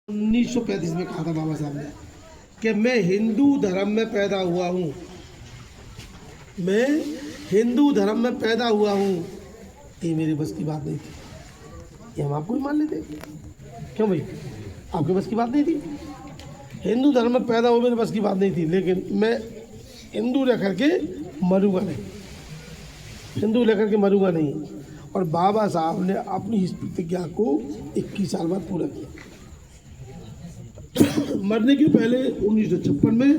1935 में कहा था बाबा साहब ने कि मैं हिंदू धर्म में पैदा हुआ हूँ, मैं हिंदू धर्म में पैदा हुआ हूँ। ये मेरी बस की बात नहीं थी, ये हम आपको ही मान लेते। क्यों भाई, आपके बस की बात नहीं थी? हिंदू धर्म में पैदा हुआ मेरी बस की बात नहीं थी, लेकिन मैं हिंदू रह करके मरूंगा नहीं, हिंदू रह करके मरूंगा नहीं। और बाबा साहब ने अपनी इस प्रतिज्ञा को 21 साल बाद पूरा किया। मरने के पहले 1956 में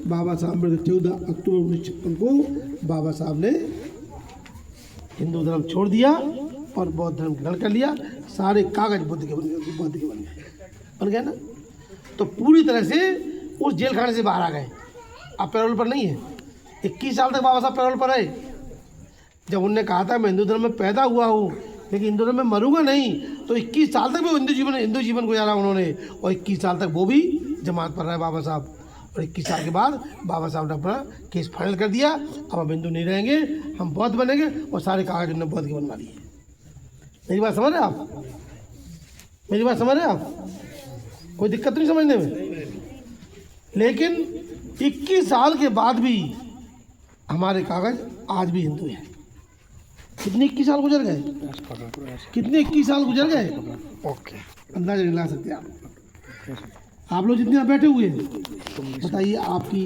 बाबा साहब ने 14 अक्टूबर 1956 को बाबा साहब ने हिंदू धर्म छोड़ दिया और बौद्ध धर्म ग्रहण कर लिया। सारे कागज बुद्ध के बन गए, बौद्ध के बन गए ना। तो पूरी तरह से उस जेल खाने से बाहर आ गए। अब पैरोल पर नहीं है। 21 साल तक बाबा साहब पैरोल पर रहे। जब उनने कहा था मैं हिंदू धर्म में पैदा हुआ हूँ लेकिन हिंदू धर्म में मरूंगा नहीं, तो 21 साल तक भी हिंदू जीवन गुजारा उन्होंने। और 21 साल तक वो भी जमानत पर रहे बाबा साहब। और 21 साल के बाद बाबा साहब ने अपना केस फाइनल कर दिया। अब हम हिंदू नहीं रहेंगे, हम बौद्ध बनेंगे। और सारे कागज उन्होंने बौद्ध के बनवा लिए। मेरी बात समझ रहे आप? मेरी बात समझ रहे आप? कोई दिक्कत नहीं समझने में। लेकिन 21 साल के बाद भी हमारे कागज आज भी हिंदू हैं। कितने 21 साल गुजर गए? कितने 21 साल गुजर गए? ओके, अंदाजा नहीं ला सकते आप लोग जितने यहाँ बैठे हुए हैं। बताइए आपकी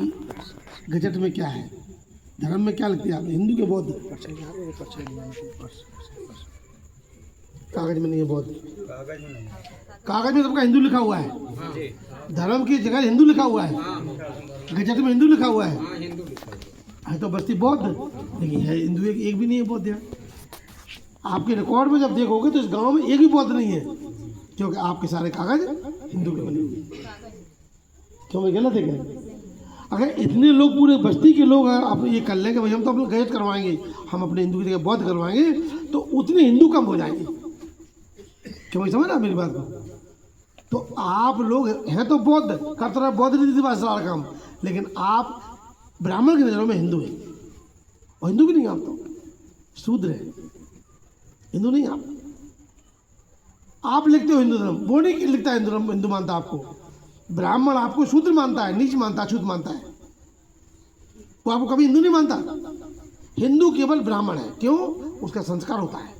गजट में क्या है, धर्म में क्या लगती है आप? हिंदू के बौद्ध? कागज में नहीं है बौद्ध। कागज में सबका हिंदू लिखा हुआ है। धर्म की जगह हिंदू लिखा हुआ है, गजट में हिंदू लिखा हुआ है तो बस्ती बौद्ध, लेकिन है हिंदू एक भी नहीं है बौद्ध यहाँ। आपके रिकॉर्ड में जब देखोगे तो इस गांव में एक भी बौद्ध नहीं है, क्योंकि आपके सारे कागज हिंदू के बने हुए। क्यों मैं गलत है क्या? अगर इतने लोग पूरे बस्ती के लोग हैं, आप ये कर लेंगे भाई हम तो अपना गजट करवाएंगे, हम अपने हिंदू की जगह बौद्ध करवाएंगे, तो उतने हिंदू कम हो जाएंगे। क्यों भाई, समझ रहा मेरी बात को? तो आप लोग हैं तो बौद्ध, कर तो रहा बौद्ध रीति रिवाज सारा काम, लेकिन आप ब्राह्मण की नज़रों में हिंदू है। और हिंदू भी नहीं आप, तो शूद्र है, हिंदू नहीं आप लिखते हो हिंदू धर्म, वो नहीं लिखता हिंदू धर्म, हिंदू मानता आपको। ब्राह्मण आपको शूद्र मानता है, नीच मानता है, अछूत मानता है। वो आपको कभी हिंदू नहीं मानता। हिंदू केवल ब्राह्मण है। क्यों? उसका संस्कार होता है,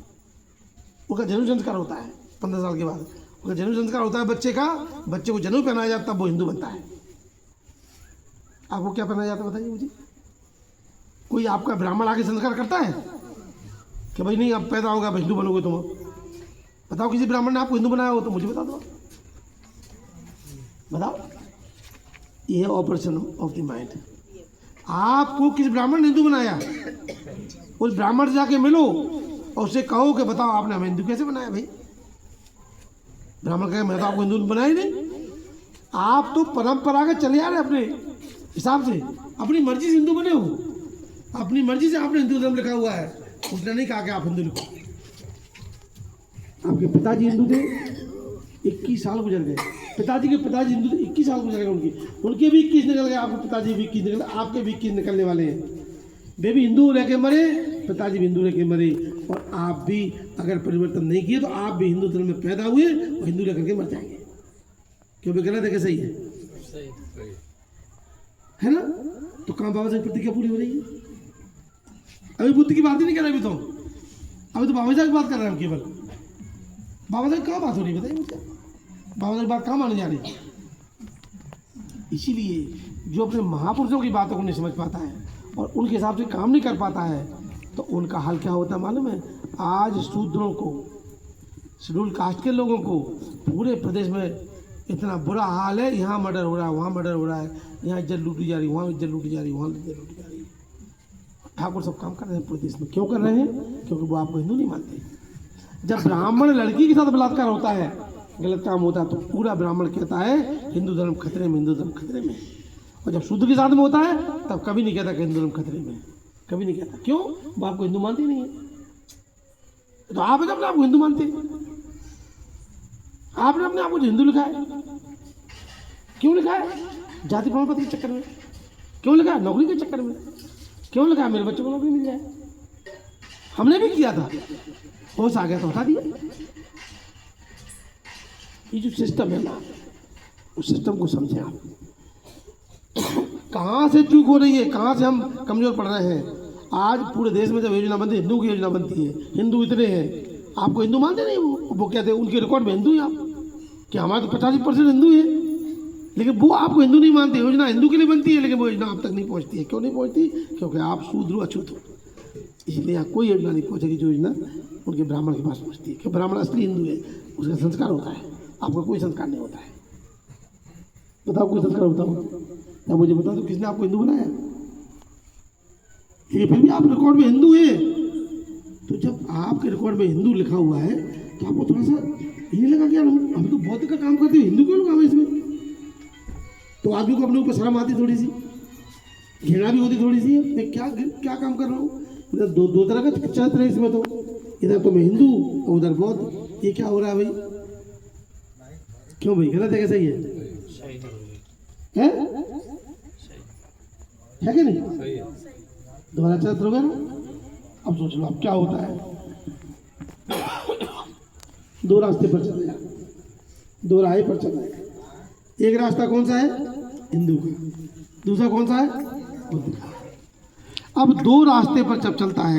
उसका जन्म संस्कार होता है 15 साल के बाद। उसका जन्म संस्कार होता है बच्चे का, बच्चे को जनेऊ पहनाया जाता है, वो हिंदू बनता है। आपको क्या पहनाया जाता है बताइए मुझे? कोई आपका ब्राह्मण आगे संस्कार करता है कि भाई नहीं अब पैदा होगा हिंदू बनोगे तुम? बताओ किसी ब्राह्मण ने आपको हिंदू बनाया हो तो मुझे बता दो, बताओ। ये है ऑपरेशन ऑफ द माइंड। आपको किसी ब्राह्मण ने हिंदू बनाया? उस ब्राह्मण से जाके मिलो और उससे कहो कि बताओ आपने हमें हिंदू कैसे बनाया भाई? ब्राह्मण कहे मैं तो आपको हिंदू बनाया ही नहीं। आप तो परंपरा के चले आ रहे अपने हिसाब से, अपनी मर्जी से हिंदू बने हो, अपनी मर्जी से आपने हिंदू धर्म लिखा हुआ है। उसने नहीं कहा कि आप हिंदू लिखो। आपके पिताजी हिंदू थे, 21 साल गुजर गए। पिताजी के पिताजी हिंदू थे, 21 साल गुजर गए उनके भी 21 निकल गए। आपके पिताजी भी 21 निकल, आपके भी 21 निकलने वाले हैं। वे भी हिंदू रह के मरे, पिताजी भी हिंदू रह के मरे। और आप भी अगर परिवर्तन नहीं किए तो आप भी हिंदू धर्म में पैदा हुए और हिंदू रह करके मर जाएंगे। क्यों भी गलत है कि सही है? है ना? तो कहाँ बाबा साहब की प्रतिज्ञा पूरी हो रही है? अभी बुद्ध की बात ही नहीं कर रहे। अभी तो बाबा साहब की बात कर रहे हैं हम केवल। बाबा साहब कहाँ बात हो रही है बताइए मुझे? बाबा साहब की बात कहाँ मानी जा रही है? इसीलिए जो अपने महापुरुषों की बातों को नहीं समझ पाता है और उनके हिसाब से काम नहीं कर पाता है, तो उनका हाल क्या होता है मालूम है? आज शूद्रों को, शेड्यूल कास्ट के लोगों को पूरे प्रदेश में इतना बुरा हाल है। यहाँ मर्डर हो रहा है, वहाँ मर्डर हो रहा है, यहाँ इज्जत लूटी जा रही, वहाँ इज्जत लूटी जा रही, वहाँ इज्जत लूटी जा रही है। ठाकुर सब काम कर रहे हैं पूरे देश में। क्यों कर रहे हैं? क्योंकि वो आपको हिंदू नहीं मानते। जब ब्राह्मण लड़की के साथ बलात्कार होता है, गलत काम होता है, तो पूरा ब्राह्मण कहता है हिंदू धर्म खतरे में, हिंदू धर्म खतरे में। और जब शूद्र के साथ में होता है तब कभी नहीं कहता कि हिंदू धर्म खतरे में, कभी नहीं कहता। क्यों? वो आपको हिंदू मानते ही नहीं है। तो आप अपने आपको हिंदू मानते हैं। आपने अपने आपको हिंदू लिखा है। क्यों लिखा है? जाति प्रमाण पत्र के चक्कर में। क्यों लिखा है? नौकरी के चक्कर में। क्यों लिखा है? मेरे बच्चों को नौकरी मिल जाए। हमने भी किया था, होश आ गया तो हटा दिया। ये जो सिस्टम है ना, उस सिस्टम को समझें आप। कहाँ से चूक हो रही है, कहाँ से हम कमज़ोर पड़ रहे हैं। आज पूरे देश में जब योजना बनती है, हिंदू की योजना बनती है, हिंदू इतने हैं, आपको हिंदू मानते नहीं, वो कहते हैं उनके रिकॉर्ड में हिंदू हैं आप, कि हमारे तो 85% हिंदू है, लेकिन वो आपको हिंदू नहीं मानते। योजना हिंदू के लिए बनती है, लेकिन वो योजना आप तक नहीं पहुँचती है। क्यों नहीं पहुँचती? क्योंकि आप शूद्र हो, अछूत हो, इसलिए यहाँ कोई योजना नहीं पहुँचेगी जो योजना उनके ब्राह्मण के पास पहुँचती है। कि ब्राह्मण असली हिंदू है, उसका संस्कार होता है, आपका कोई संस्कार नहीं होता है। बताओ कोई संस्कार होता हो या मुझे बता दो किसने आपको हिंदू बनाया? लेकिन फिर भी आप रिकॉर्ड में हिंदू हैं। तो जब आपके रिकॉर्ड में हिंदू लिखा हुआ है तो आपको थोड़ा सा ये लगा कि यार हम तो बौद्ध का काम करते हैं, हिंदू क्यों लगा इसमें? तो आदमी को अपने ऊपर शर्म आती, थोड़ी सी घृणा भी होती थोड़ी सी, मैं क्या काम कर रहा हूँ। इधर दो तरह का चरित्र है इसमें, तो इधर तो मैं हिंदू और उधर बौद्ध, ये क्या हो रहा है भाई? क्यों भाई, गलत है क्या सही है? है कि नहीं? दोबारा चरित्र होगा ना। अब सोच लो अब क्या होता है। दो रास्ते पर चल रहे हैं, दो राह पर चल रहे हैं। एक रास्ता कौन सा है? हिंदू का। दूसरा कौन सा है? बुद्ध का। अब दो रास्ते पर जब चलता है